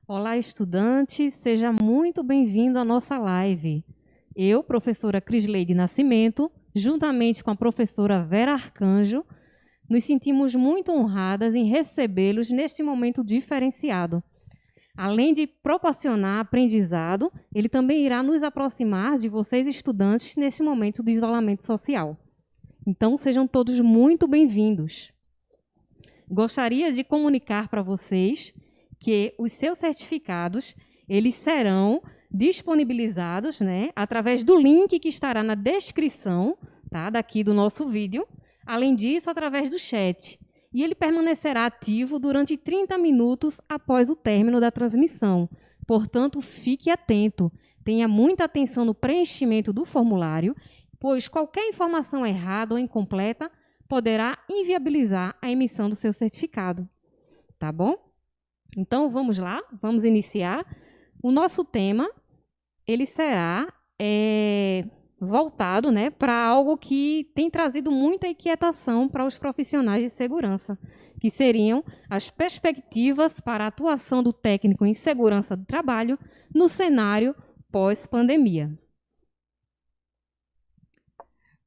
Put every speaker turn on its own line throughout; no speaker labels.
Olá, estudante, seja muito bem-vindo à nossa live. Eu, professora Crisleide Nascimento, juntamente com a professora Vera Arcanjo, nos sentimos muito honradas em recebê-los neste momento diferenciado. Além de proporcionar aprendizado, ele também irá nos aproximar de vocês, estudantes, nesse momento de isolamento social. Então, sejam todos muito bem-vindos. Gostaria de comunicar para vocês que os seus certificados, eles serão disponibilizados, através do link que estará na descrição, tá, daqui do nosso vídeo. Além disso, através do chat. E ele permanecerá ativo durante 30 minutos após o término da transmissão. Portanto, fique atento. Tenha muita atenção no preenchimento do formulário, pois qualquer informação errada ou incompleta poderá inviabilizar a emissão do seu certificado. Tá bom? Então, vamos lá, vamos iniciar. O nosso tema, ele será voltado, para algo que tem trazido muita inquietação para os profissionais de segurança, que seriam as perspectivas para a atuação do técnico em segurança do trabalho no cenário pós-pandemia.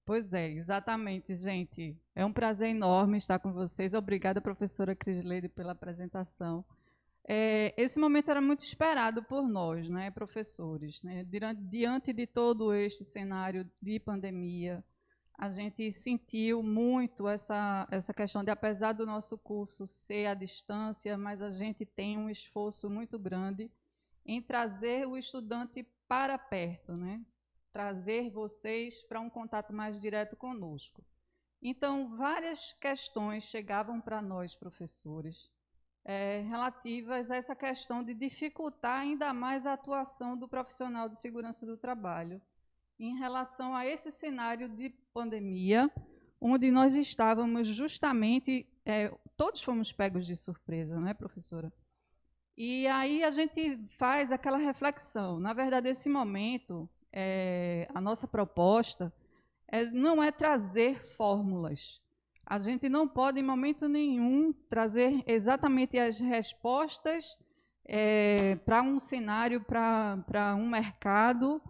Pois é, exatamente, gente. É um prazer enorme estar com vocês. Obrigada, professora Crisleide, pela apresentação. Esse momento era muito esperado por nós, professores. Diante de todo este cenário de pandemia, a gente sentiu muito essa questão de, apesar do nosso curso ser à distância, mas a gente tem um esforço muito grande em trazer o estudante para perto, trazer vocês para um contato mais direto conosco. Então, várias questões chegavam para nós, professores, relativas a essa questão de dificultar ainda mais a atuação do profissional de segurança do trabalho em relação a esse cenário de pandemia, onde nós estávamos justamente, todos fomos pegos de surpresa, não é, professora? E aí a gente faz aquela reflexão. Na verdade, esse momento, a nossa proposta não é trazer fórmulas. A gente não pode, em momento nenhum, trazer exatamente as respostas para um cenário, para um mercado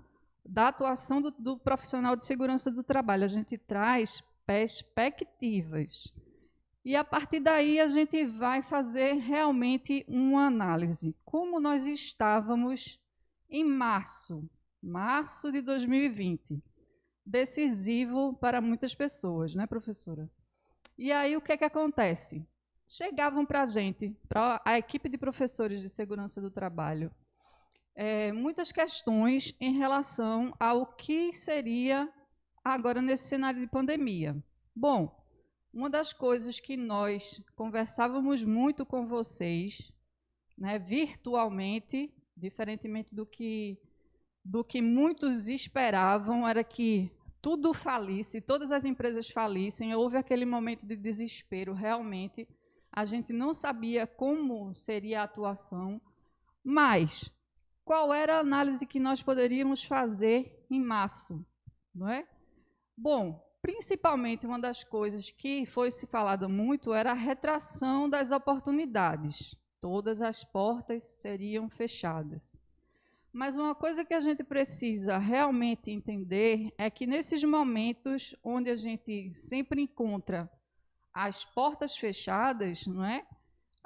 da atuação do profissional de segurança do trabalho. A gente traz perspectivas. E, a partir daí, a gente vai fazer realmente uma análise. Como nós estávamos em março de 2020, decisivo para muitas pessoas, né, professora? E aí, o que acontece? Chegavam para a gente, para a equipe de professores de segurança do trabalho, muitas questões em relação ao que seria agora nesse cenário de pandemia. Bom, uma das coisas que nós conversávamos muito com vocês, virtualmente, diferentemente do que muitos esperavam, era que tudo falisse, todas as empresas falissem. Houve aquele momento de desespero, realmente. A gente não sabia como seria a atuação, mas qual era a análise que nós poderíamos fazer em março, não é? Bom, principalmente uma das coisas que foi se falado muito era a retração das oportunidades. Todas as portas seriam fechadas. Mas uma coisa que a gente precisa realmente entender é que nesses momentos onde a gente sempre encontra as portas fechadas,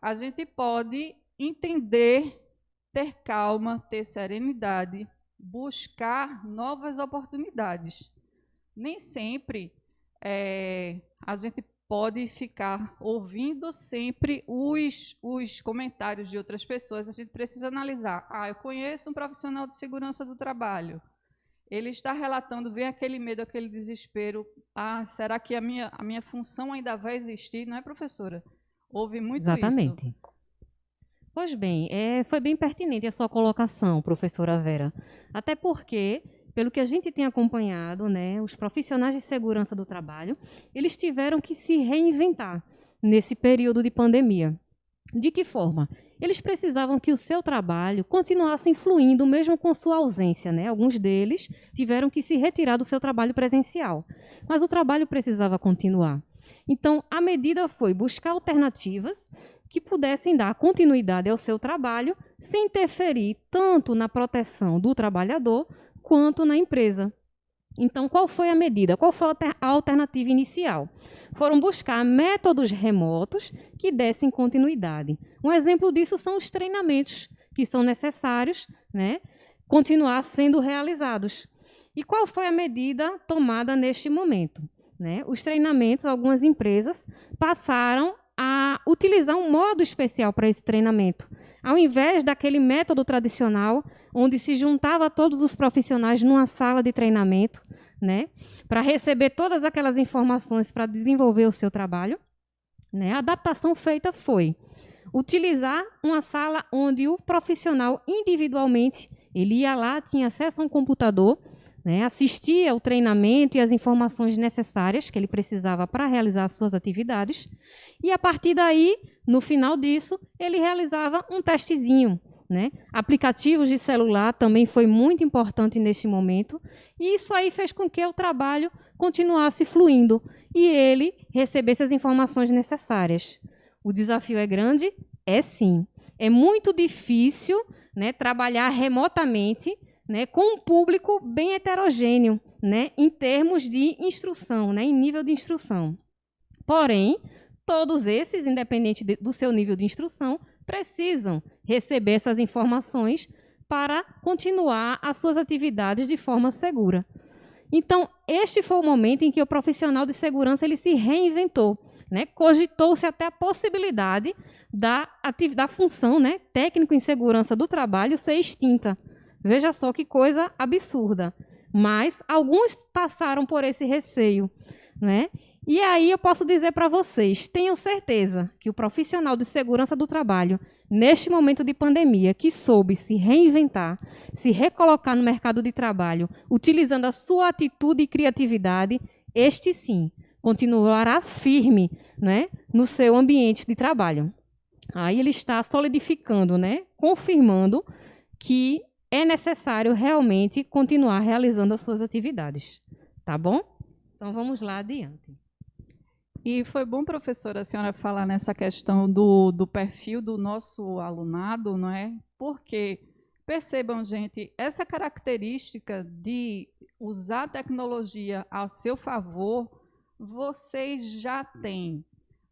a gente pode entender, ter calma, ter serenidade, buscar novas oportunidades. Nem sempre a gente pode ficar ouvindo sempre os comentários de outras pessoas. A gente precisa analisar. Eu conheço um profissional de segurança do trabalho. Ele está relatando, vem aquele medo, aquele desespero. Será que a minha função ainda vai existir? Não é, professora? Houve muito isso.
Exatamente. Pois bem, foi bem pertinente a sua colocação, professora Vera. Até porque, pelo que a gente tem acompanhado, os profissionais de segurança do trabalho, eles tiveram que se reinventar nesse período de pandemia. De que forma? Eles precisavam que o seu trabalho continuasse fluindo, mesmo com sua ausência, Alguns deles tiveram que se retirar do seu trabalho presencial, mas o trabalho precisava continuar. Então, a medida foi buscar alternativas que pudessem dar continuidade ao seu trabalho sem interferir tanto na proteção do trabalhador quanto na empresa. Então, qual foi a medida? Qual foi a alternativa inicial? Foram buscar métodos remotos que dessem continuidade. Um exemplo disso são os treinamentos que são necessários, né, continuar sendo realizados. E qual foi a medida tomada neste momento? Né? Os treinamentos, algumas empresas passaram a utilizar um modo especial para esse treinamento. Ao invés daquele método tradicional, onde se juntava todos os profissionais numa sala de treinamento, né, para receber todas aquelas informações para desenvolver o seu trabalho, né, a adaptação feita foi utilizar uma sala onde o profissional individualmente, ele ia lá, tinha acesso a um computador, né, assistia ao treinamento e as informações necessárias que ele precisava para realizar as suas atividades, e a partir daí, no final disso, ele realizava um testezinho, né? Aplicativos de celular também foi muito importante neste momento, e isso aí fez com que o trabalho continuasse fluindo e ele recebesse as informações necessárias. O desafio é grande? É sim. É muito difícil, né, trabalhar remotamente, né, com um público bem heterogêneo, né, em termos de instrução, né, em nível de instrução. Porém, todos esses, independente do seu nível de instrução, precisam receber essas informações para continuar as suas atividades de forma segura. Então, este foi o momento em que o profissional de segurança ele se reinventou, né? Cogitou-se até a possibilidade da função, né, técnico em segurança do trabalho ser extinta. Veja só que coisa absurda. Mas alguns passaram por esse receio, né? E aí eu posso dizer para vocês, tenham certeza que o profissional de segurança do trabalho, neste momento de pandemia, que soube se reinventar, se recolocar no mercado de trabalho, utilizando a sua atitude e criatividade, este sim, continuará firme, né, no seu ambiente de trabalho. Aí ele está solidificando, né, confirmando que é necessário realmente continuar realizando as suas atividades. Tá bom? Então vamos lá adiante.
E foi bom, professora, a senhora falar nessa questão do perfil do nosso alunado, não é? Porque, percebam, gente, essa característica de usar a tecnologia a seu favor, vocês já têm.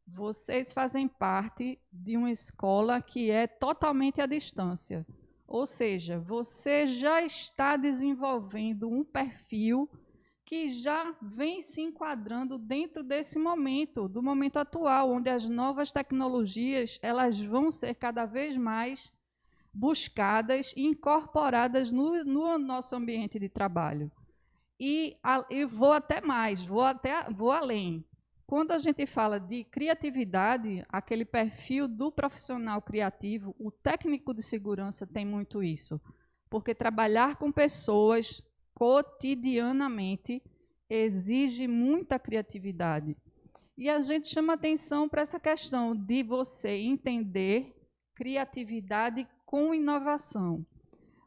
Vocês fazem parte de uma escola que é totalmente à distância. Ou seja, você já está desenvolvendo um perfil que já vem se enquadrando dentro desse momento, do momento atual, onde as novas tecnologias elas vão ser cada vez mais buscadas e incorporadas no nosso ambiente de trabalho. E vou até mais, vou além. Quando a gente fala de criatividade, aquele perfil do profissional criativo, o técnico de segurança tem muito isso, porque trabalhar com pessoas cotidianamente exige muita criatividade. E a gente chama atenção para essa questão de você entender criatividade com inovação.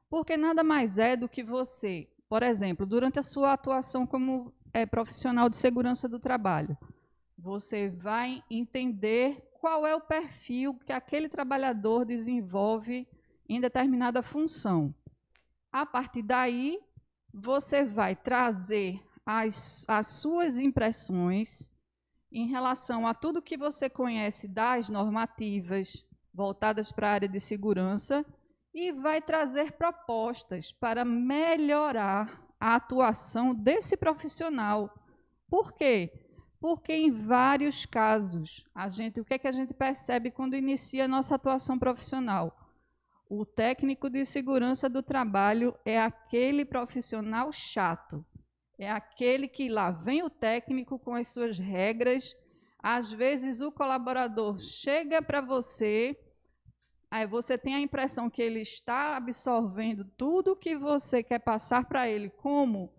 Porque nada mais é do que você, por exemplo, durante a sua atuação como profissional de segurança do trabalho, você vai entender qual é o perfil que aquele trabalhador desenvolve em determinada função. A partir daí, você vai trazer as suas impressões em relação a tudo que você conhece das normativas voltadas para a área de segurança e vai trazer propostas para melhorar a atuação desse profissional. Por quê? Porque em vários casos, o que é que a gente percebe quando inicia a nossa atuação profissional? O técnico de segurança do trabalho é aquele profissional chato. É aquele que lá vem o técnico com as suas regras. Às vezes o colaborador chega para você, aí você tem a impressão que ele está absorvendo tudo que você quer passar para ele como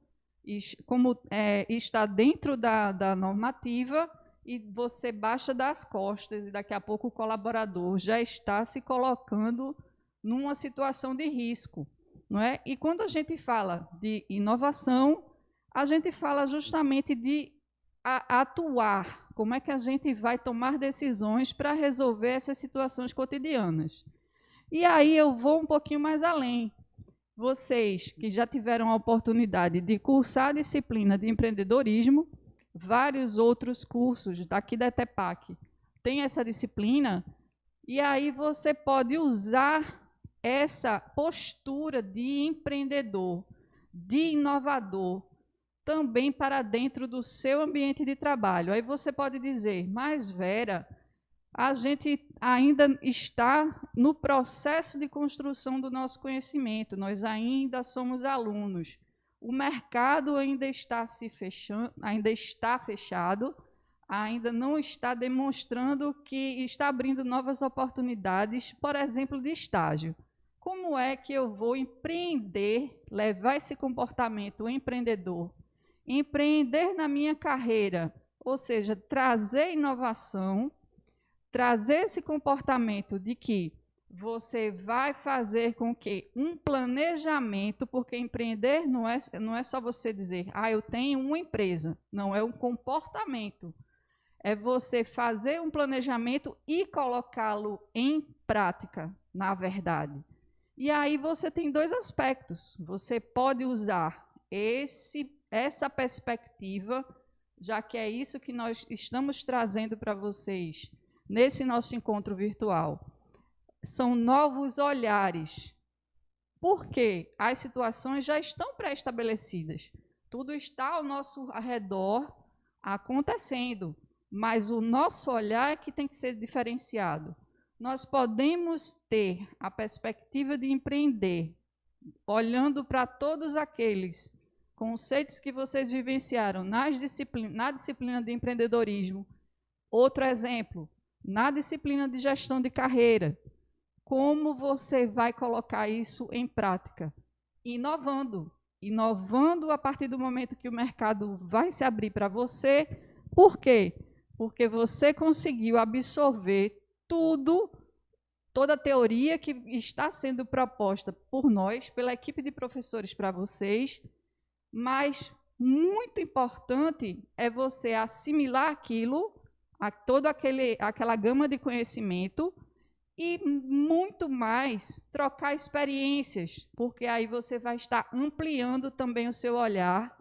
está dentro da normativa, e você baixa das costas, e daqui a pouco o colaborador já está se colocando numa situação de risco, não é? E quando a gente fala de inovação, a gente fala justamente de atuar, como é que a gente vai tomar decisões para resolver essas situações cotidianas. E aí eu vou um pouquinho mais além. Vocês que já tiveram a oportunidade de cursar a disciplina de empreendedorismo, vários outros cursos daqui da ETEPAC têm essa disciplina, e aí você pode usar essa postura de empreendedor, de inovador, também para dentro do seu ambiente de trabalho. Aí você pode dizer, mas Vera, a gente ainda está no processo de construção do nosso conhecimento, nós ainda somos alunos. O mercado ainda está fechado, ainda não está demonstrando que está abrindo novas oportunidades, por exemplo, de estágio. Como é que eu vou empreender, levar esse comportamento empreendedor, empreender na minha carreira, ou seja, trazer inovação, trazer esse comportamento de que você vai fazer com que um planejamento, porque empreender não é só você dizer, eu tenho uma empresa, não, é um comportamento. É você fazer um planejamento e colocá-lo em prática, na verdade. E aí você tem dois aspectos. Você pode usar essa perspectiva, já que é isso que nós estamos trazendo para vocês nesse nosso encontro virtual. São novos olhares. Por quê? As situações já estão pré-estabelecidas. Tudo está ao nosso redor acontecendo, mas o nosso olhar é que tem que ser diferenciado. Nós podemos ter a perspectiva de empreender, olhando para todos aqueles conceitos que vocês vivenciaram na disciplina de empreendedorismo. Outro exemplo, na disciplina de gestão de carreira. Como você vai colocar isso em prática? Inovando. Inovando a partir do momento que o mercado vai se abrir para você. Por quê? Porque você conseguiu absorver toda a teoria que está sendo proposta por nós, pela equipe de professores para vocês, mas muito importante é você assimilar aquilo, toda aquela gama de conhecimento, e muito mais trocar experiências, porque aí você vai estar ampliando também o seu olhar,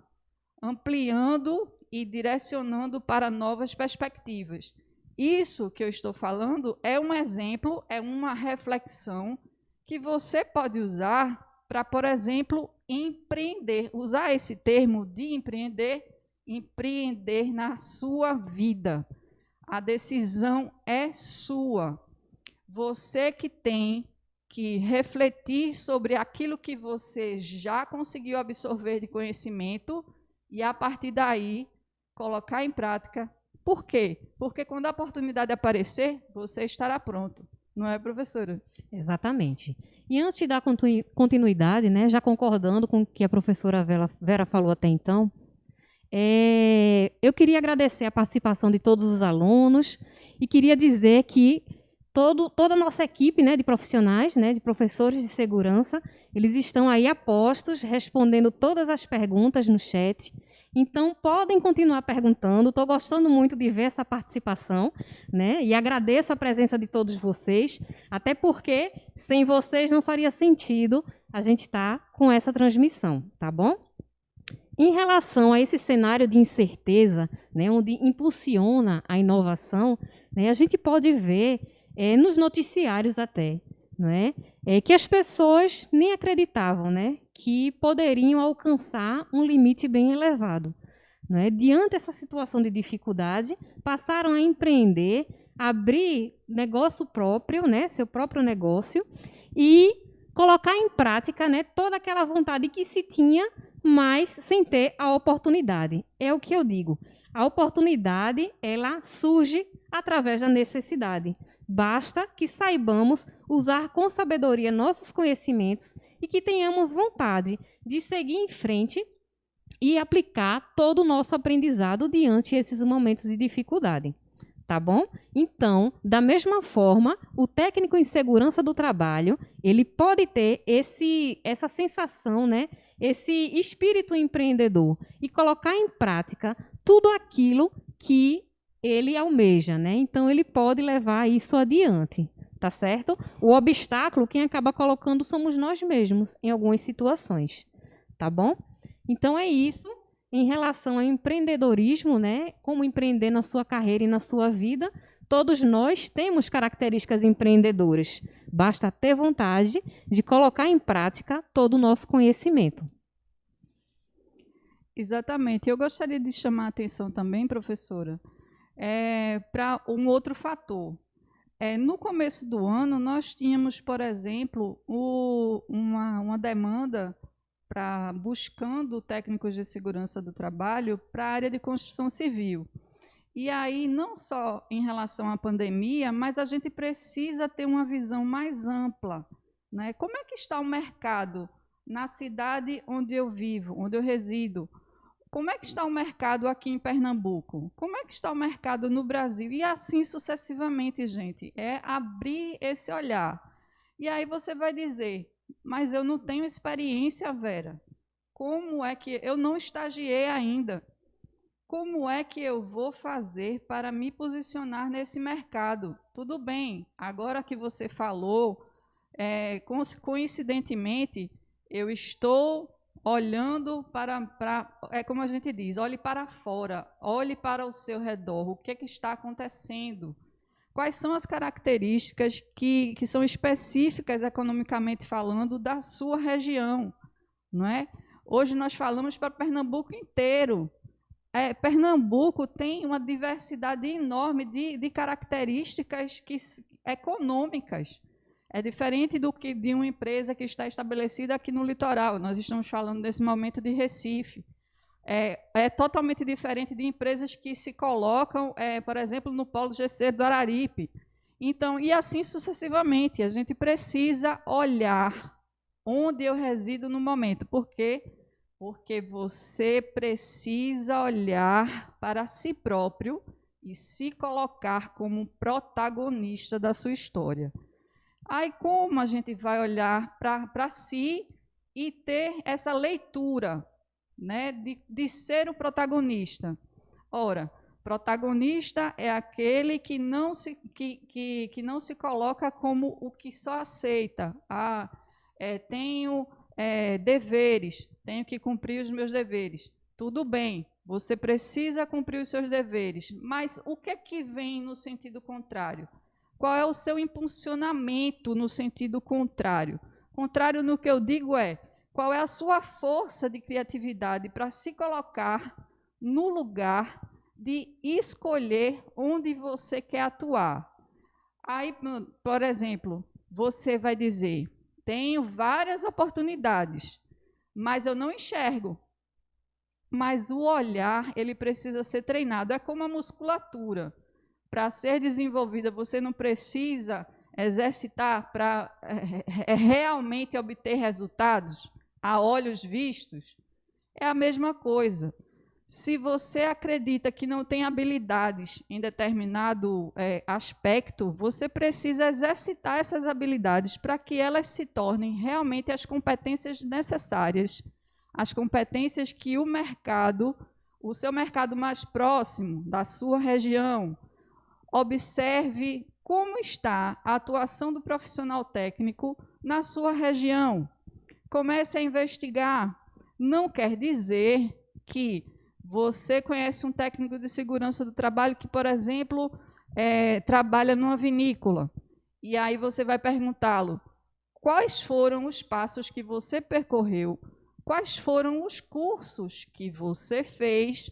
ampliando e direcionando para novas perspectivas. Isso que eu estou falando é um exemplo, é uma reflexão que você pode usar para, por exemplo, empreender. Usar esse termo de empreender, empreender na sua vida. A decisão é sua. Você que tem que refletir sobre aquilo que você já conseguiu absorver de conhecimento e, a partir daí, colocar em prática. Por quê? Porque quando a oportunidade aparecer, você estará pronto. Não é, professora?
Exatamente. E antes de dar continuidade, né, já concordando com o que a professora Vera falou até então, eu queria agradecer a participação de todos os alunos e queria dizer que toda a nossa equipe, né, de profissionais, né, de professores de segurança, eles estão aí a postos, respondendo todas as perguntas no chat. Então, podem continuar perguntando. Estou gostando muito de ver essa participação, né? E agradeço a presença de todos vocês, até porque sem vocês não faria sentido a gente estar com essa transmissão, tá bom? Em relação a esse cenário de incerteza, né, onde impulsiona a inovação, né, a gente pode ver nos noticiários até, né, que as pessoas nem acreditavam, né, que poderiam alcançar um limite bem elevado. Né? Diante dessa situação de dificuldade, passaram a empreender, abrir negócio próprio, né, seu próprio negócio, e colocar em prática, né, toda aquela vontade que se tinha, mas sem ter a oportunidade. É o que eu digo. A oportunidade, ela surge através da necessidade. Basta que saibamos usar com sabedoria nossos conhecimentos e que tenhamos vontade de seguir em frente e aplicar todo o nosso aprendizado diante desses momentos de dificuldade. Tá bom? Então, da mesma forma, o técnico em segurança do trabalho, ele pode ter essa sensação, né, esse espírito empreendedor e colocar em prática tudo aquilo que ele almeja, né? Então, ele pode levar isso adiante, tá certo? O obstáculo, quem acaba colocando somos nós mesmos em algumas situações, tá bom? Então, é isso em relação ao empreendedorismo, né? Como empreender na sua carreira e na sua vida. Todos nós temos características empreendedoras. Basta ter vontade de colocar em prática todo o nosso conhecimento.
Exatamente. Eu gostaria de chamar a atenção também, professora, para um outro fator. No começo do ano, nós tínhamos, por exemplo, uma demanda buscando técnicos de segurança do trabalho para a área de construção civil. E aí, não só em relação à pandemia, mas a gente precisa ter uma visão mais ampla, né? Como é que está o mercado na cidade onde eu vivo, onde eu resido? Como é que está o mercado aqui em Pernambuco? Como é que está o mercado no Brasil? E assim sucessivamente, gente. É abrir esse olhar. E aí você vai dizer, mas eu não tenho experiência, Vera. Como é que eu não estagiei ainda? Como é que eu vou fazer para me posicionar nesse mercado? Tudo bem, agora que você falou, coincidentemente, eu estou olhando como a gente diz, olhe para fora, olhe para o seu redor, o que está acontecendo? Quais são as características que são específicas, economicamente falando, da sua região, não é? Hoje nós falamos para Pernambuco inteiro. Pernambuco tem uma diversidade enorme de características econômicas. É diferente do que de uma empresa que está estabelecida aqui no litoral. Nós estamos falando nesse momento de Recife. É totalmente diferente de empresas que se colocam, por exemplo, no polo GC do Araripe. Então, e assim sucessivamente. A gente precisa olhar onde eu resido no momento. Por quê? Porque você precisa olhar para si próprio e se colocar como protagonista da sua história. Aí, como a gente vai olhar para si e ter essa leitura, né, de ser o protagonista? Ora, protagonista é aquele que não se coloca como o que só aceita. Tenho deveres, tenho que cumprir os meus deveres. Tudo bem, você precisa cumprir os seus deveres, mas o que é que vem no sentido contrário? Qual é o seu impulsionamento no sentido contrário? Contrário no que eu digo qual é a sua força de criatividade para se colocar no lugar de escolher onde você quer atuar? Aí, por exemplo, você vai dizer, tenho várias oportunidades, mas eu não enxergo. Mas o olhar, ele precisa ser treinado. É como a musculatura. Para ser desenvolvida, você não precisa exercitar para realmente obter resultados a olhos vistos. É a mesma coisa. Se você acredita que não tem habilidades em determinado aspecto, você precisa exercitar essas habilidades para que elas se tornem realmente as competências necessárias, as competências que o seu mercado mais próximo, da sua região, observe como está a atuação do profissional técnico na sua região. Comece a investigar. Não quer dizer que você conhece um técnico de segurança do trabalho que, por exemplo, trabalha numa vinícola. E aí você vai perguntá-lo, quais foram os passos que você percorreu? Quais foram os cursos que você fez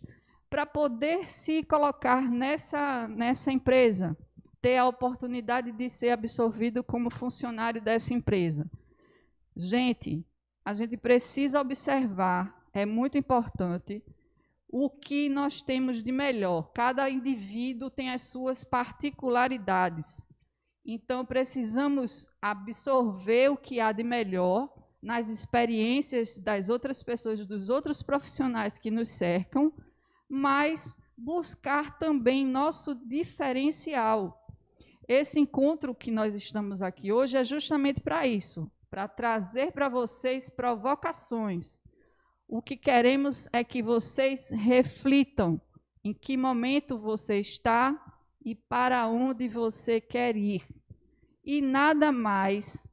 para poder se colocar nessa empresa, ter a oportunidade de ser absorvido como funcionário dessa empresa? Gente, a gente precisa observar, é muito importante, o que nós temos de melhor. Cada indivíduo tem as suas particularidades. Então, precisamos absorver o que há de melhor nas experiências das outras pessoas, dos outros profissionais que nos cercam, mas buscar também nosso diferencial. Esse encontro que nós estamos aqui hoje é justamente para isso, para trazer para vocês provocações, O que queremos é que vocês reflitam em que momento você está e para onde você quer ir. E nada mais,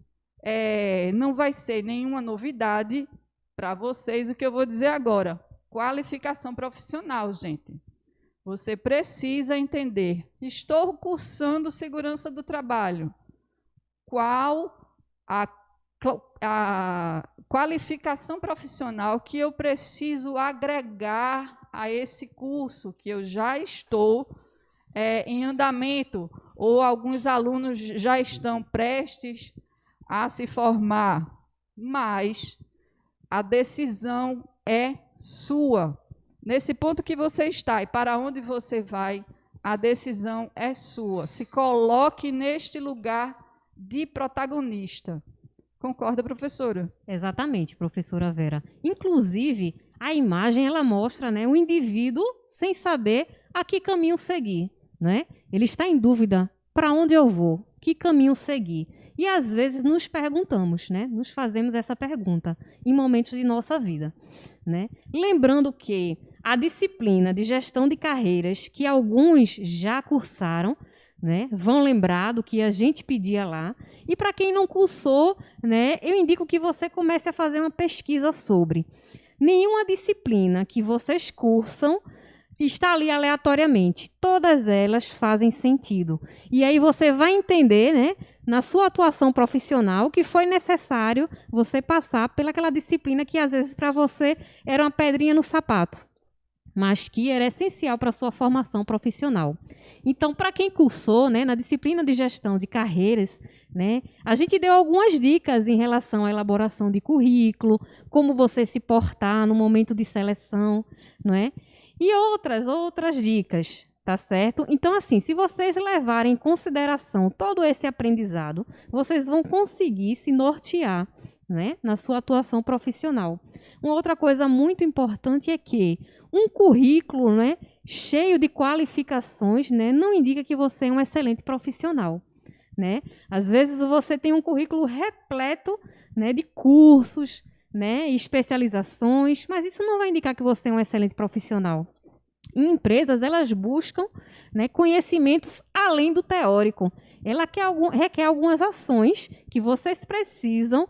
não vai ser nenhuma novidade para vocês o que eu vou dizer agora. Qualificação profissional, gente. Você precisa entender, estou cursando segurança do trabalho. Qual a qualificação profissional que eu preciso agregar a esse curso que eu já estou em andamento, ou alguns alunos já estão prestes a se formar, mas a decisão é sua. Nesse ponto que você está e para onde você vai, a decisão é sua. Se coloque neste lugar de protagonista. Concorda, professora?
Exatamente, professora Vera. Inclusive, a imagem ela mostra, né, o indivíduo sem saber a que caminho seguir, né? Ele está em dúvida, para onde eu vou? Que caminho seguir? E às vezes nos perguntamos, né? Nos fazemos essa pergunta em momentos de nossa vida, né? Lembrando que a disciplina de gestão de carreiras que alguns já cursaram, né, vão lembrar do que a gente pedia lá. E para quem não cursou, né, eu indico que você comece a fazer uma pesquisa sobre. Nenhuma disciplina que vocês cursam está ali aleatoriamente. Todas elas fazem sentido. E aí você vai entender, né, na sua atuação profissional, que foi necessário você passar pelaquela disciplina que às vezes para você era uma pedrinha no sapato, mas que era essencial para a sua formação profissional. Então, para quem cursou, né, na disciplina de gestão de carreiras, né, a gente deu algumas dicas em relação à elaboração de currículo, como você se portar no momento de seleção, não é? E outras dicas, tá certo? Então, assim, se vocês levarem em consideração todo esse aprendizado, vocês vão conseguir se nortear, né, na sua atuação profissional. Uma outra coisa muito importante é que um currículo, né, cheio de qualificações, né, não indica que você é um excelente profissional, né? Às vezes você tem um currículo repleto, né, de cursos, né, especializações, mas isso não vai indicar que você é um excelente profissional. E empresas, elas buscam, né, conhecimentos além do teórico. Ela requer algumas ações que vocês precisam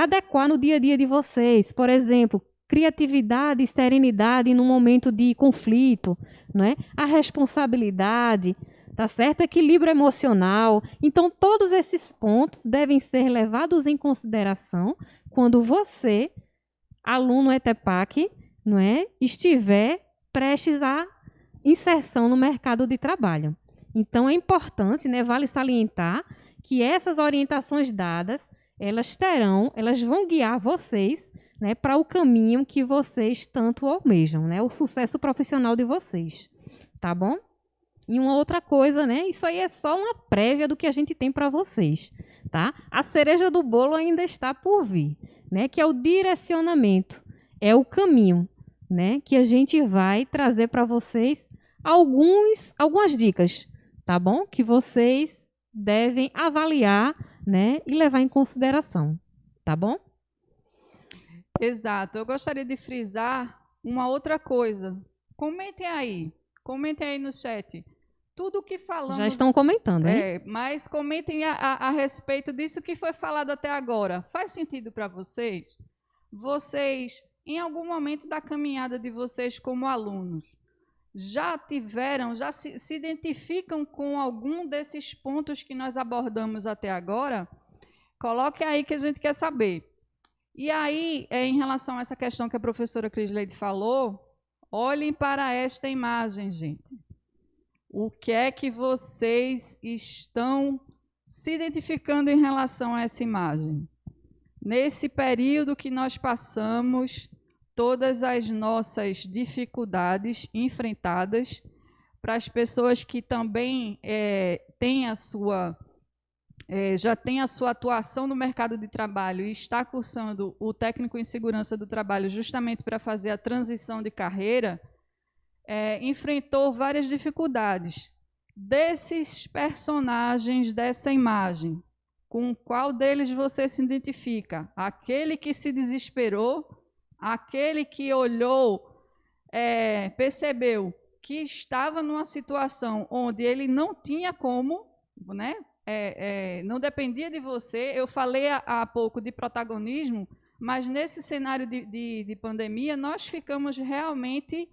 adequar no dia a dia de vocês. Por exemplo, criatividade e serenidade no momento de conflito, não é? A responsabilidade, tá certo? Equilíbrio emocional. Então, todos esses pontos devem ser levados em consideração quando você, aluno ETEPAC, não é, estiver prestes à inserção no mercado de trabalho. Então, é importante, né, vale salientar que essas orientações dadas, elas vão guiar vocês, né, para o caminho que vocês tanto almejam, né, o sucesso profissional de vocês, tá bom? E uma outra coisa, né, isso aí é só uma prévia do que a gente tem para vocês, tá? A cereja do bolo ainda está por vir, né, que é o direcionamento, é o caminho, né, que a gente vai trazer para vocês algumas dicas, tá bom? Que vocês devem avaliar, né, e levar em consideração, tá bom?
Exato. Eu gostaria de frisar uma outra coisa. Comentem aí no chat. Tudo o que falamos...
Já estão comentando, hein?
Mas comentem a respeito disso que foi falado até agora. Faz sentido para vocês? Vocês, em algum momento da caminhada de vocês como alunos, já se identificam com algum desses pontos que nós abordamos até agora? Coloque aí que a gente quer saber. E aí, em relação a essa questão que a professora Crisleide falou, olhem para esta imagem, gente. O que é que vocês estão se identificando em relação a essa imagem? Nesse período que nós passamos, todas as nossas dificuldades enfrentadas, para as pessoas que também já têm a sua atuação no mercado de trabalho e está cursando o técnico em segurança do trabalho justamente para fazer a transição de carreira, enfrentou várias dificuldades. Desses personagens dessa imagem, com qual deles você se identifica? Aquele que se desesperou aquele que olhou, percebeu que estava numa situação onde ele não tinha como, né, não dependia de você. Eu falei há pouco de protagonismo, mas nesse cenário de pandemia, nós ficamos realmente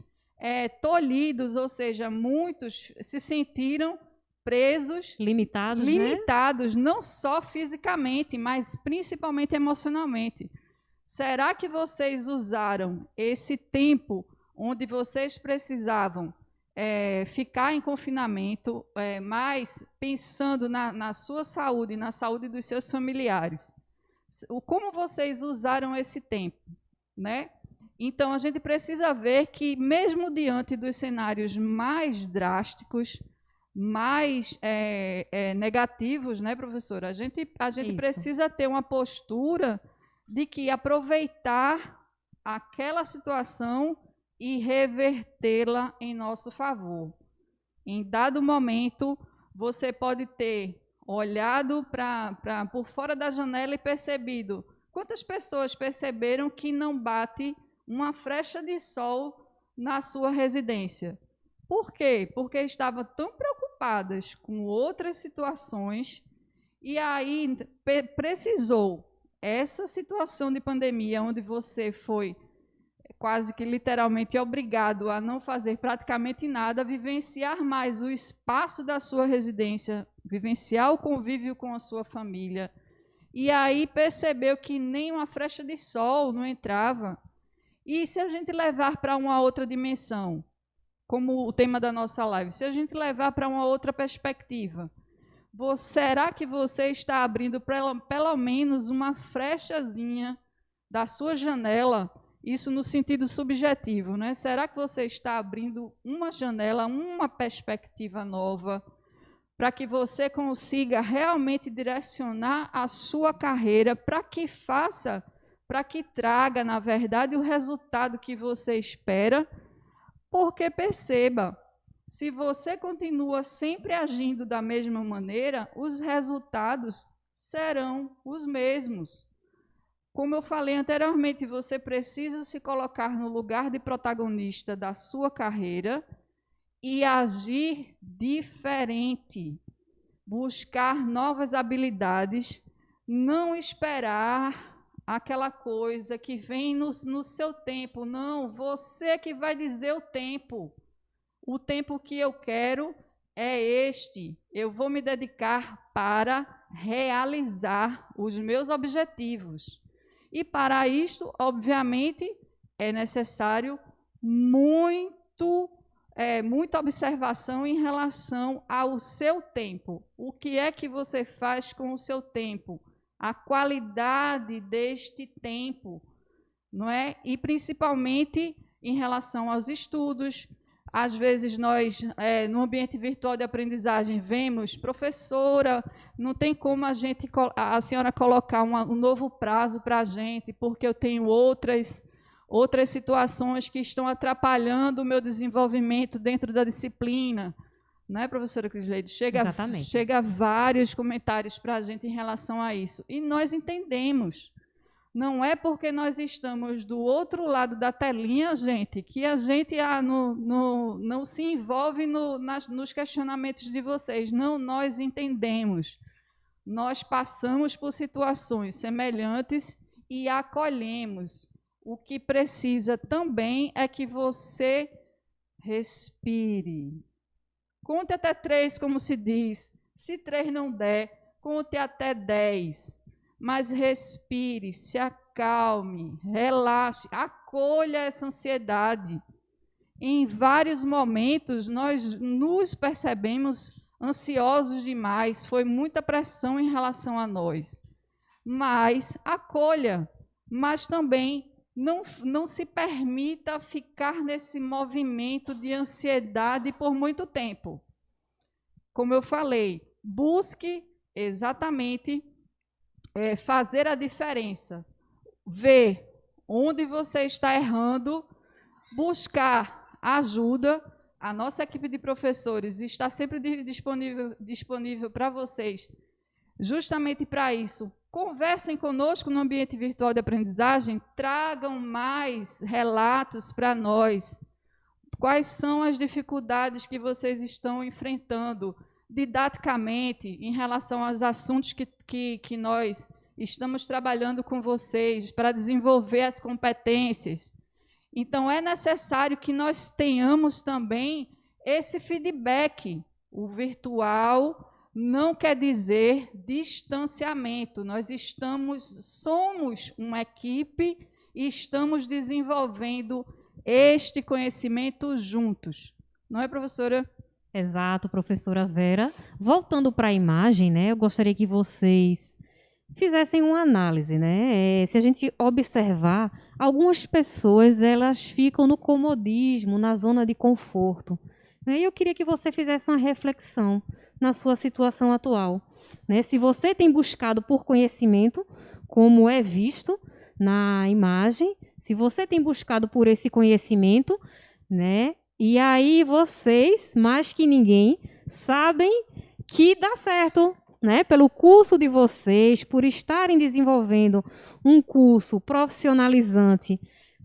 tolhidos, ou seja, muitos se sentiram presos, limitados, não só fisicamente, mas principalmente emocionalmente. Será que vocês usaram esse tempo onde vocês precisavam ficar em confinamento, mas pensando na sua saúde, na saúde dos seus familiares? Como vocês usaram esse tempo, né? Então, a gente precisa ver que, mesmo diante dos cenários mais drásticos, mais negativos, né, professora? A gente precisa ter uma postura de que aproveitar aquela situação e revertê-la em nosso favor. Em dado momento, você pode ter olhado por fora da janela e percebido. Quantas pessoas perceberam que não bate uma frecha de sol na sua residência? Por quê? Porque estavam tão preocupadas com outras situações e aí precisou essa situação de pandemia, onde você foi quase que literalmente obrigado a não fazer praticamente nada, vivenciar mais o espaço da sua residência, vivenciar o convívio com a sua família. E aí percebeu que nem uma frecha de sol não entrava. E se a gente levar para uma outra dimensão, como o tema da nossa live, se a gente levar para uma outra perspectiva, será que você está abrindo pelo menos uma frechazinha da sua janela? Isso no sentido subjetivo, né? Será que você está abrindo uma janela, uma perspectiva nova, para que você consiga realmente direcionar a sua carreira para que traga, na verdade, o resultado que você espera? Porque perceba, se você continua sempre agindo da mesma maneira, os resultados serão os mesmos. Como eu falei anteriormente, você precisa se colocar no lugar de protagonista da sua carreira e agir diferente, buscar novas habilidades, não esperar aquela coisa que vem no seu tempo. Não, você que vai dizer o tempo. O tempo que eu quero é este. Eu vou me dedicar para realizar os meus objetivos. E para isto, obviamente, é necessário muita observação em relação ao seu tempo. O que é que você faz com o seu tempo? A qualidade deste tempo, não é? E principalmente em relação aos estudos. Às vezes nós, no ambiente virtual de aprendizagem, vemos, professora, não tem como a senhora colocar um novo prazo para a gente, porque eu tenho outras situações que estão atrapalhando o meu desenvolvimento dentro da disciplina. Não é, professora Crisleide? Chega vários comentários para a gente em relação a isso. E nós entendemos. Não é porque nós estamos do outro lado da telinha, gente, que a gente não se envolve nos questionamentos de vocês. Não, nós entendemos. Nós passamos por situações semelhantes e acolhemos. O que precisa também é que você respire. Conte até 3, como se diz. Se 3 não der, conte até 10. Mas respire, se acalme, relaxe, acolha essa ansiedade. Em vários momentos, nós nos percebemos ansiosos demais, foi muita pressão em relação a nós. Mas acolha, mas também não se permita ficar nesse movimento de ansiedade por muito tempo. Como eu falei, busque exatamente fazer a diferença, ver onde você está errando, buscar ajuda. A nossa equipe de professores está sempre disponível para vocês, justamente para isso, Conversem conosco no ambiente virtual de aprendizagem, tragam mais relatos para nós. Quais são as dificuldades que vocês estão enfrentando didaticamente em relação aos assuntos que nós estamos trabalhando com vocês para desenvolver as competências. Então, é necessário que nós tenhamos também esse feedback. O virtual não quer dizer distanciamento. Nós somos uma equipe e estamos desenvolvendo este conhecimento juntos. Não é, professora?
Exato, professora Vera. Voltando para a imagem, né, eu gostaria que vocês fizessem uma análise, né? Se a gente observar, algumas pessoas elas ficam no comodismo, na zona de conforto. Né? E eu queria que você fizesse uma reflexão na sua situação atual. Né? Se você tem buscado por conhecimento, como é visto na imagem, se você tem buscado por esse conhecimento, né? E aí vocês, mais que ninguém, sabem que dá certo. Né, pelo curso de vocês, por estarem desenvolvendo um curso profissionalizante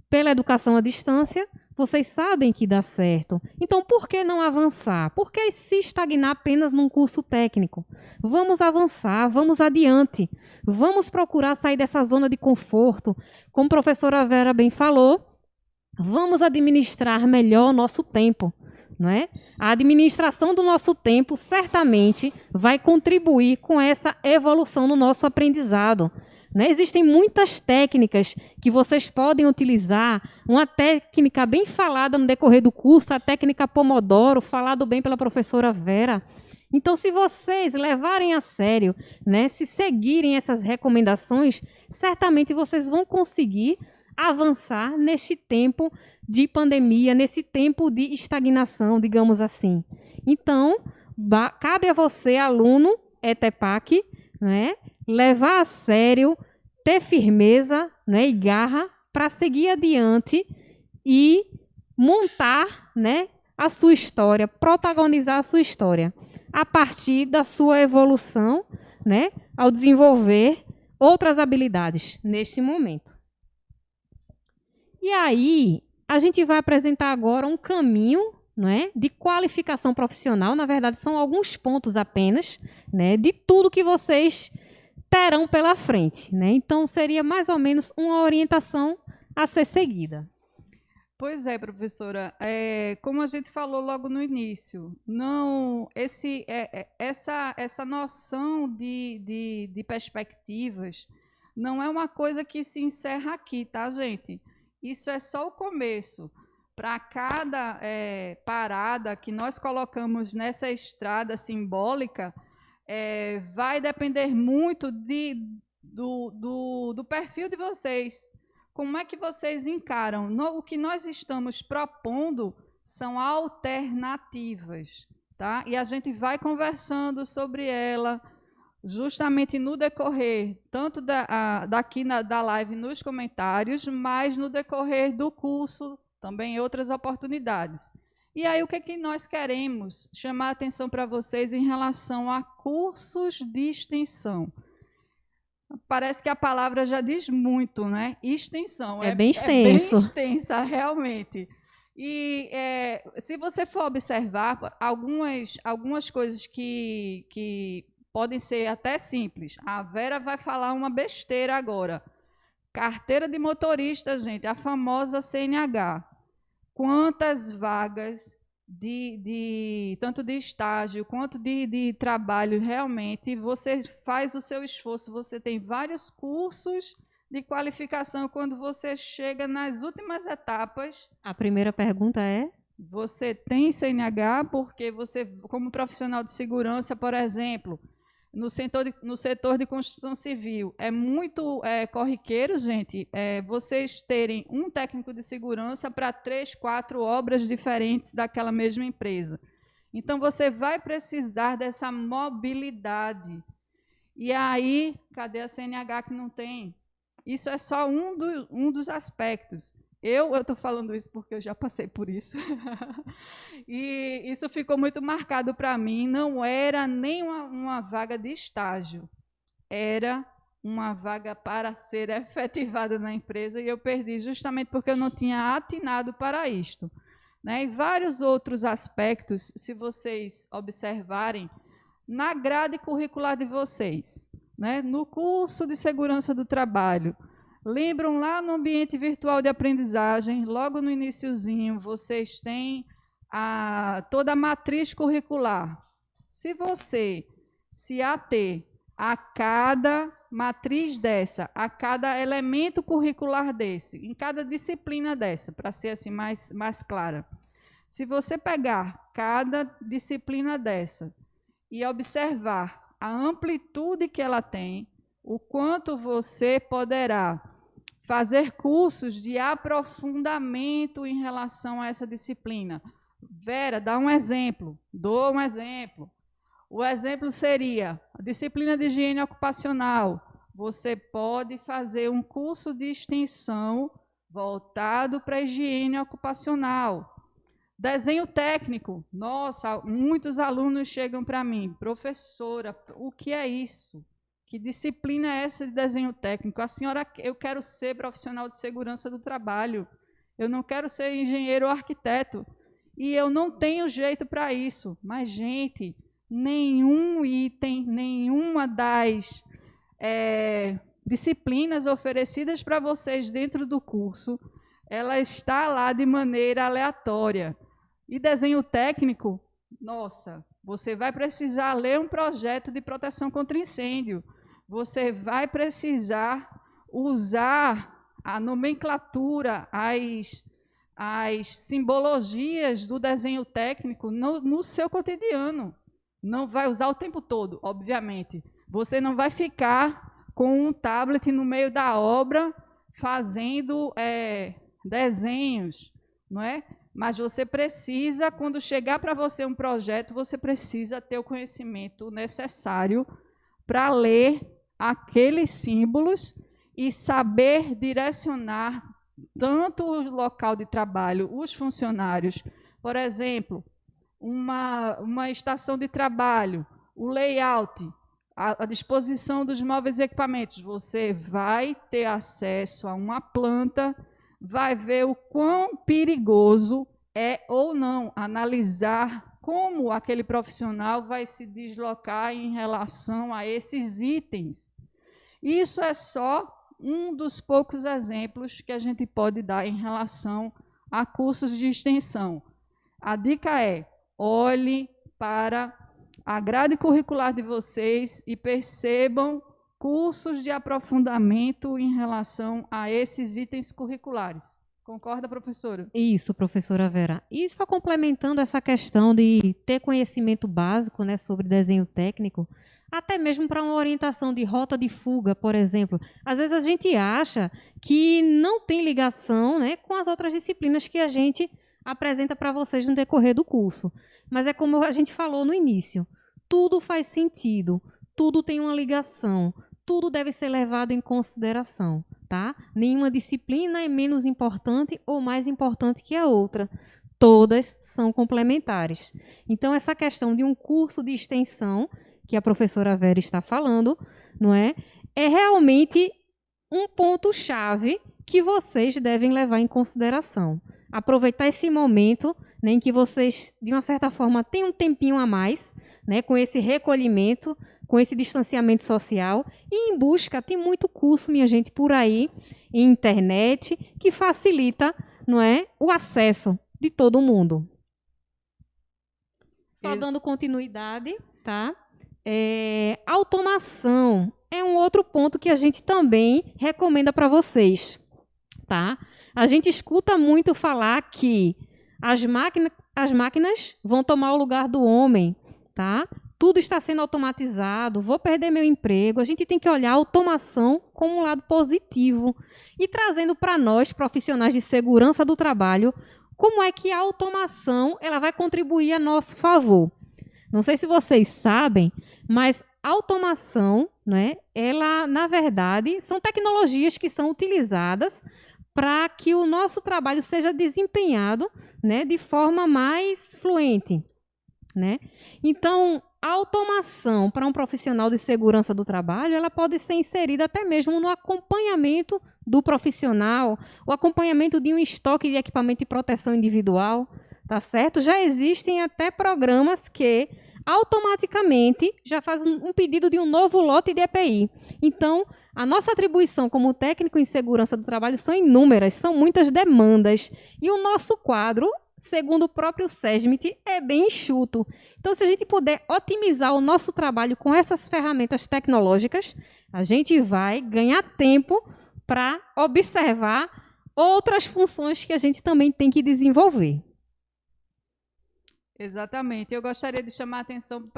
pela educação à distância, vocês sabem que dá certo. Então, por que não avançar? Por que se estagnar apenas num curso técnico? Vamos avançar, vamos adiante. Vamos procurar sair dessa zona de conforto. Como a professora Vera bem falou, vamos administrar melhor o nosso tempo. Não é? A administração do nosso tempo certamente vai contribuir com essa evolução no nosso aprendizado. Né? Existem muitas técnicas que vocês podem utilizar, uma técnica bem falada no decorrer do curso, a técnica Pomodoro, falado bem pela professora Vera. Então, se vocês levarem a sério, né, se seguirem essas recomendações, certamente vocês vão conseguir avançar neste tempo de pandemia, nesse tempo de estagnação, digamos assim. Então, cabe a você, aluno ETEPAC, né, levar a sério, ter firmeza, né, e garra para seguir adiante e montar, né, a sua história, protagonizar a sua história, a partir da sua evolução, né, ao desenvolver outras habilidades neste momento. E aí, a gente vai apresentar agora um caminho, né, de qualificação profissional. Na verdade, são alguns pontos apenas, né, de tudo que vocês terão pela frente. Né? Então, seria mais ou menos uma orientação a ser seguida.
Pois é, professora. Como a gente falou logo no início, essa noção de perspectivas não é uma coisa que se encerra aqui, tá, gente? Isso é só o começo. Para cada parada que nós colocamos nessa estrada simbólica, vai depender muito do perfil de vocês. Como é que vocês encaram? O que nós estamos propondo são alternativas, tá? E a gente vai conversando sobre ela, justamente no decorrer, tanto daqui da live nos comentários, mas no decorrer do curso, também em outras oportunidades. E aí, o que é que nós queremos chamar a atenção para vocês em relação a cursos de extensão? Parece que a palavra já diz muito, né? Extensão.
É bem extenso.
É bem extensa, realmente. E se você for observar, algumas coisas que podem ser até simples. A Vera vai falar uma besteira agora. Carteira de motorista, gente, a famosa CNH. Quantas vagas tanto de estágio quanto de trabalho, realmente, você faz o seu esforço, você tem vários cursos de qualificação. Quando você chega nas últimas etapas...
A primeira pergunta é?
Você tem CNH porque você, como profissional de segurança, por exemplo, no setor de construção civil, é muito corriqueiro, gente, vocês terem um técnico de segurança para 3, 4 obras diferentes daquela mesma empresa. Então, você vai precisar dessa mobilidade. E aí, cadê a CNH que não tem? Isso é só um dos aspectos. Eu estou falando isso porque eu já passei por isso. E isso ficou muito marcado para mim. Não era nem uma vaga de estágio. Era uma vaga para ser efetivada na empresa e eu perdi justamente porque eu não tinha atinado para isto, né? E vários outros aspectos, se vocês observarem, na grade curricular de vocês, né? No curso de segurança do trabalho, lembram lá no ambiente virtual de aprendizagem, logo no iniciozinho, vocês têm toda a matriz curricular. Se você se ater a cada matriz dessa, a cada elemento curricular desse, em cada disciplina dessa, para ser assim mais clara. Se você pegar cada disciplina dessa e observar a amplitude que ela tem, o quanto você poderá fazer cursos de aprofundamento em relação a essa disciplina. Vera, dá um exemplo, dou um exemplo. O exemplo seria a disciplina de higiene ocupacional. Você pode fazer um curso de extensão voltado para a higiene ocupacional. Desenho técnico. Nossa, muitos alunos chegam para mim, professora, o que é isso? Que disciplina é essa de desenho técnico? A senhora, eu quero ser profissional de segurança do trabalho. Eu não quero ser engenheiro ou arquiteto. E eu não tenho jeito para isso. Mas, gente, nenhum item, nenhuma das disciplinas oferecidas para vocês dentro do curso, ela está lá de maneira aleatória. E desenho técnico, nossa, você vai precisar ler um projeto de proteção contra incêndio, você vai precisar usar a nomenclatura, as simbologias do desenho técnico no seu cotidiano. Não vai usar o tempo todo, obviamente. Você não vai ficar com um tablet no meio da obra fazendo desenhos, não é? Mas você precisa, quando chegar para você um projeto, você precisa ter o conhecimento necessário para ler aqueles símbolos e saber direcionar tanto o local de trabalho, os funcionários. Por exemplo, uma estação de trabalho, o layout, a disposição dos móveis e equipamentos. Você vai ter acesso a uma planta, vai ver o quão perigoso é ou não analisar como aquele profissional vai se deslocar em relação a esses itens. Isso é só um dos poucos exemplos que a gente pode dar em relação a cursos de extensão. A dica é: olhe para a grade curricular de vocês e percebam cursos de aprofundamento em relação a esses itens curriculares. Concorda, professora?
Isso, professora Vera. E só complementando essa questão de ter conhecimento básico, né, sobre desenho técnico, até mesmo para uma orientação de rota de fuga, por exemplo. Às vezes a gente acha que não tem ligação, né, com as outras disciplinas que a gente apresenta para vocês no decorrer do curso. Mas é como a gente falou no início, tudo faz sentido, tudo tem uma ligação, tudo deve ser levado em consideração, tá? Nenhuma disciplina é menos importante ou mais importante que a outra. Todas são complementares. Então, essa questão de um curso de extensão, que a professora Vera está falando, não é realmente um ponto-chave que vocês devem levar em consideração. Aproveitar esse momento, né, em que vocês, de uma certa forma, têm um tempinho a mais, né, com esse recolhimento, com esse distanciamento social, e em busca, tem muito curso, minha gente, por aí, em internet, que facilita, não é, o acesso de todo mundo. Só dando continuidade, tá? Automação é um outro ponto que a gente também recomenda para vocês, tá? A gente escuta muito falar que as máquinas vão tomar o lugar do homem, tá? Tudo está sendo automatizado, vou perder meu emprego. A gente tem que olhar a automação como um lado positivo e trazendo para nós, profissionais de segurança do trabalho, como é que a automação ela vai contribuir a nosso favor. Não sei se vocês sabem, mas a automação, né, ela, na verdade, são tecnologias que são utilizadas para que o nosso trabalho seja desempenhado, né, de forma mais fluente, né? Então, a automação para um profissional de segurança do trabalho, ela pode ser inserida até mesmo no acompanhamento do profissional, o acompanhamento de um estoque de equipamento de proteção individual, tá certo? Já existem até programas que automaticamente já fazem um pedido de um novo lote de EPI. Então, a nossa atribuição como técnico em segurança do trabalho são inúmeras, são muitas demandas. E o nosso quadro, segundo o próprio SESMIT, é bem enxuto. Então, se a gente puder otimizar o nosso trabalho com essas ferramentas tecnológicas, a gente vai ganhar tempo para observar outras funções que a gente também tem que desenvolver.
Exatamente. Eu gostaria de chamar a atenção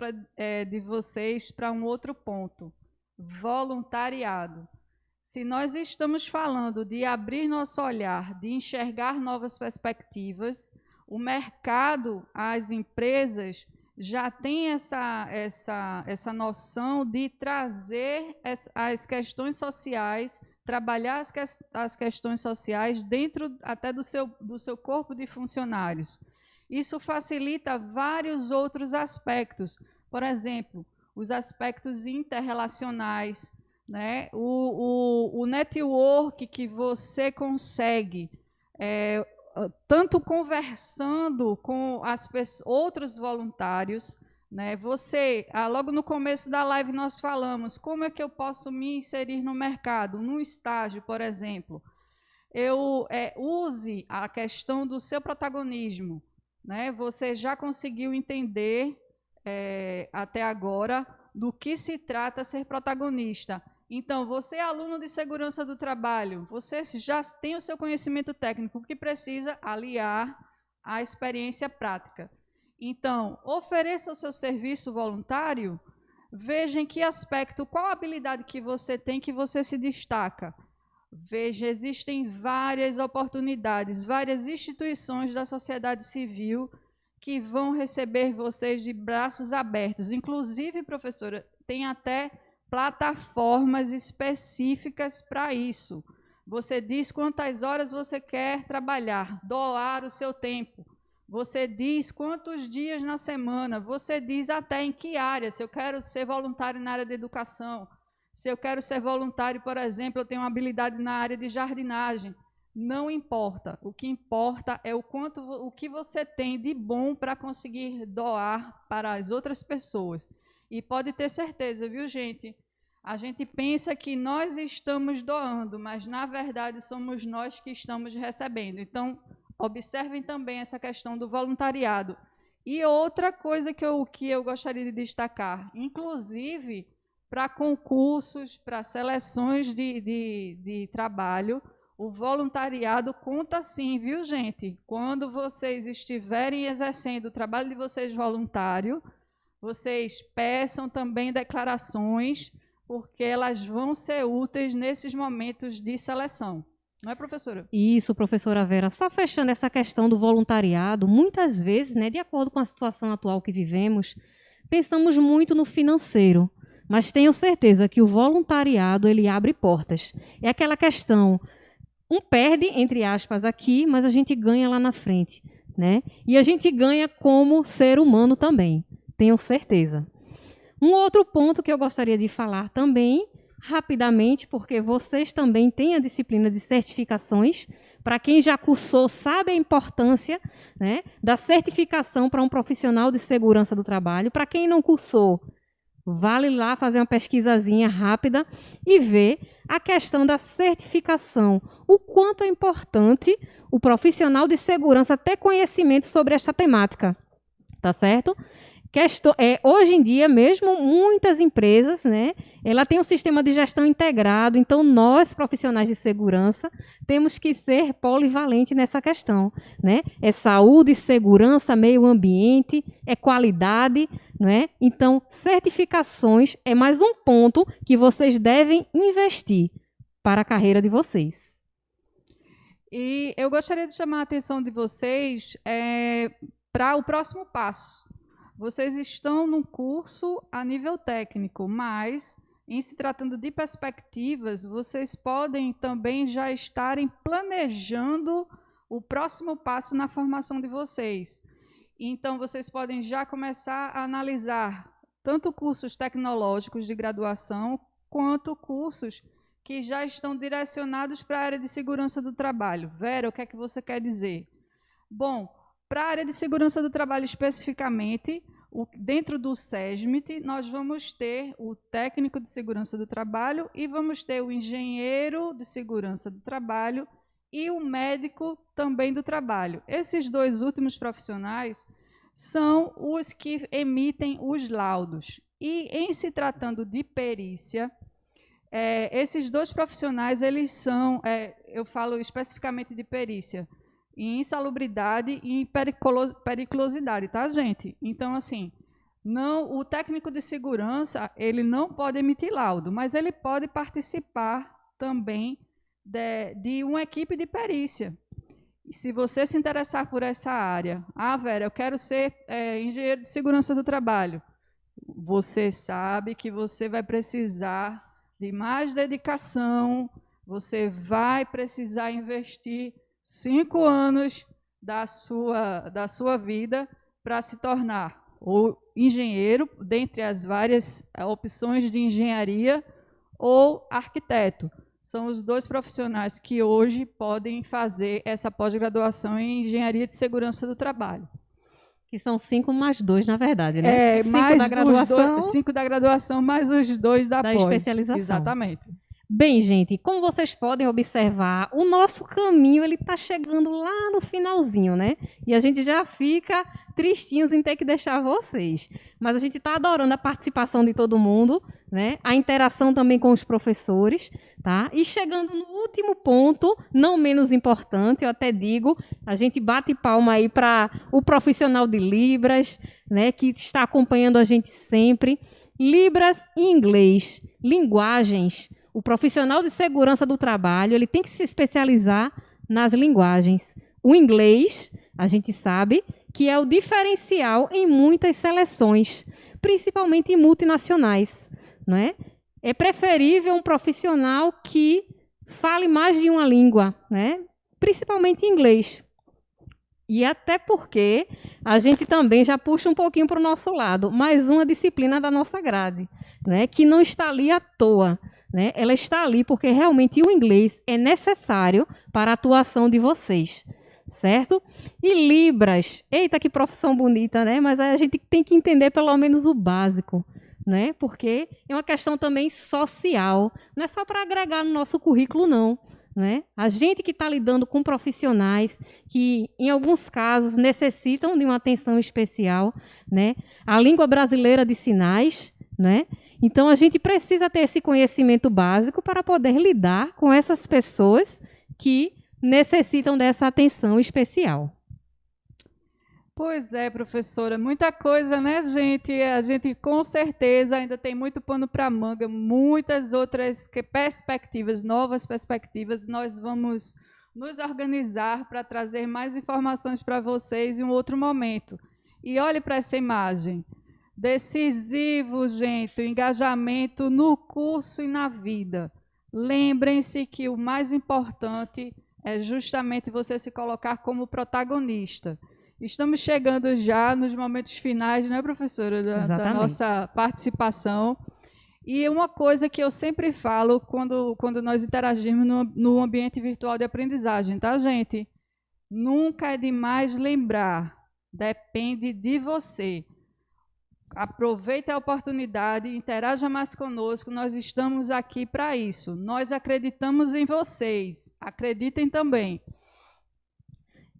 de vocês para um outro ponto: voluntariado. Se nós estamos falando de abrir nosso olhar, de enxergar novas perspectivas, o mercado, as empresas já têm essa noção de trazer as questões sociais, trabalhar as questões sociais dentro até do seu corpo de funcionários. Isso facilita vários outros aspectos. Por exemplo, os aspectos interrelacionais, né? O network que você consegue, tanto conversando com outros voluntários, né? Logo no começo da live nós falamos, como é que eu posso me inserir no mercado, num estágio, por exemplo. Use a questão do seu protagonismo, né? Você já conseguiu entender até agora do que se trata ser protagonista. Então, você é aluno de segurança do trabalho, você já tem o seu conhecimento técnico, que precisa aliar à experiência prática. Então, ofereça o seu serviço voluntário, veja em que aspecto, qual a habilidade que você tem que você se destaca. Veja, existem várias oportunidades, várias instituições da sociedade civil que vão receber vocês de braços abertos. Inclusive, professora, tem até plataformas específicas para isso. Você diz quantas horas você quer trabalhar, doar o seu tempo. Você diz quantos dias na semana. Você diz até em que área. Se eu quero ser voluntário na área de educação, se eu quero ser voluntário, por exemplo, eu tenho uma habilidade na área de jardinagem. Não importa. O que importa é o que você tem de bom para conseguir doar para as outras pessoas. E pode ter certeza, viu, gente? A gente pensa que nós estamos doando, mas, na verdade, somos nós que estamos recebendo. Então, observem também essa questão do voluntariado. E outra coisa que eu gostaria de destacar, inclusive para concursos, para seleções de trabalho, o voluntariado conta sim, viu, gente? Quando vocês estiverem exercendo o trabalho de vocês voluntário, vocês peçam também declarações, porque elas vão ser úteis nesses momentos de seleção. Não é, professora?
Isso, professora Vera. Só fechando essa questão do voluntariado, muitas vezes, né, de acordo com a situação atual que vivemos, pensamos muito no financeiro, mas tenho certeza que o voluntariado ele abre portas. É aquela questão, perde, entre aspas, aqui, mas a gente ganha lá na frente, né? E a gente ganha como ser humano também, tenho certeza. Um outro ponto que eu gostaria de falar também, rapidamente, porque vocês também têm a disciplina de certificações. Para quem já cursou, sabe a importância, né, da certificação para um profissional de segurança do trabalho. Para quem não cursou, vale lá fazer uma pesquisazinha rápida e ver a questão da certificação. O quanto é importante o profissional de segurança ter conhecimento sobre esta temática. Tá certo? Hoje em dia mesmo, muitas empresas, né, ela tem um sistema de gestão integrado, então nós, profissionais de segurança, temos que ser polivalentes nessa questão, né? É saúde, segurança, meio ambiente, é qualidade, né? Então, certificações é mais um ponto que vocês devem investir para a carreira de vocês.
E eu gostaria de chamar a atenção de vocês para o próximo passo. Vocês estão num curso a nível técnico, mas, em se tratando de perspectivas, vocês podem também já estarem planejando o próximo passo na formação de vocês. Então, vocês podem já começar a analisar tanto cursos tecnológicos de graduação, quanto cursos que já estão direcionados para a área de segurança do trabalho. Vera, o que é que você quer dizer? Bom, para a área de segurança do trabalho especificamente, dentro do SESMIT, nós vamos ter o técnico de segurança do trabalho e vamos ter o engenheiro de segurança do trabalho e o médico também do trabalho. Esses dois últimos profissionais são os que emitem os laudos. E, em se tratando de perícia, esses dois profissionais, eles são, eu falo especificamente de perícia, em insalubridade e em periculosidade, tá, gente? Então, assim, o técnico de segurança, ele não pode emitir laudo, mas ele pode participar também de uma equipe de perícia. E se você se interessar por essa área, Vera, eu quero ser engenheiro de segurança do trabalho, você sabe que você vai precisar de mais dedicação, você vai precisar investir 5 anos da sua vida para se tornar ou engenheiro, dentre as várias opções de engenharia, ou arquiteto. São os dois profissionais que hoje podem fazer essa pós-graduação em engenharia de segurança do trabalho.
Que são 5 mais 2, na verdade, né? 5
mais
da graduação,
5 da graduação, mais os 2 da pós.
Especialização.
Exatamente.
Bem, gente, como vocês podem observar, o nosso caminho ele está chegando lá no finalzinho, né? E a gente já fica tristinhos em ter que deixar vocês. Mas a gente está adorando a participação de todo mundo, né? A interação também com os professores, tá? E chegando no último ponto, não menos importante, eu até digo, a gente bate palma aí para o profissional de Libras, né? Que está acompanhando a gente sempre. Libras e inglês, linguagens. O profissional de segurança do trabalho, ele tem que se especializar nas linguagens. O inglês, a gente sabe que é o diferencial em muitas seleções, principalmente em multinacionais, não é? É preferível um profissional que fale mais de uma língua, né? Principalmente inglês. E até porque a gente também já puxa um pouquinho para o nosso lado, mais uma disciplina da nossa grade, né? Que não está ali à toa. Né? Ela está ali porque realmente o inglês é necessário para a atuação de vocês, certo? E Libras, eita que profissão bonita, né? Mas a gente tem que entender pelo menos o básico, né? Porque é uma questão também social, não é só para agregar no nosso currículo, não. Né? A gente que está lidando com profissionais que, em alguns casos, necessitam de uma atenção especial, né? A língua brasileira de sinais, né? Então, a gente precisa ter esse conhecimento básico para poder lidar com essas pessoas que necessitam dessa atenção especial.
Pois é, professora, muita coisa, né, gente? A gente, com certeza, ainda tem muito pano para manga, muitas outras perspectivas, novas perspectivas. Nós vamos nos organizar para trazer mais informações para vocês em um outro momento. E olhe para essa imagem. Decisivo, gente, o engajamento no curso e na vida. Lembrem-se que o mais importante é justamente você se colocar como protagonista. Estamos chegando já nos momentos finais, né, professora, da nossa participação. E uma coisa que eu sempre falo quando nós interagimos no ambiente virtual de aprendizagem, tá, gente? Nunca é demais lembrar, depende de você. Aproveite a oportunidade, interaja mais conosco, nós estamos aqui para isso. Nós acreditamos em vocês, acreditem também.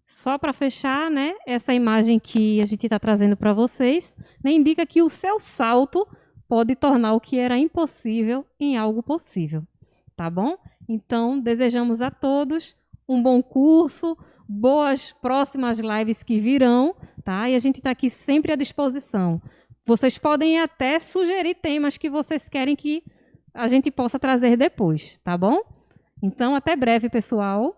Só para fechar, né, essa imagem que a gente está trazendo para vocês, né, indica que o seu salto pode tornar o que era impossível em algo possível, tá bom? Então, desejamos a todos um bom curso, boas próximas lives que virão, tá? E a gente está aqui sempre à disposição. Vocês podem até sugerir temas que vocês querem que a gente possa trazer depois, tá bom? Então, até breve, pessoal.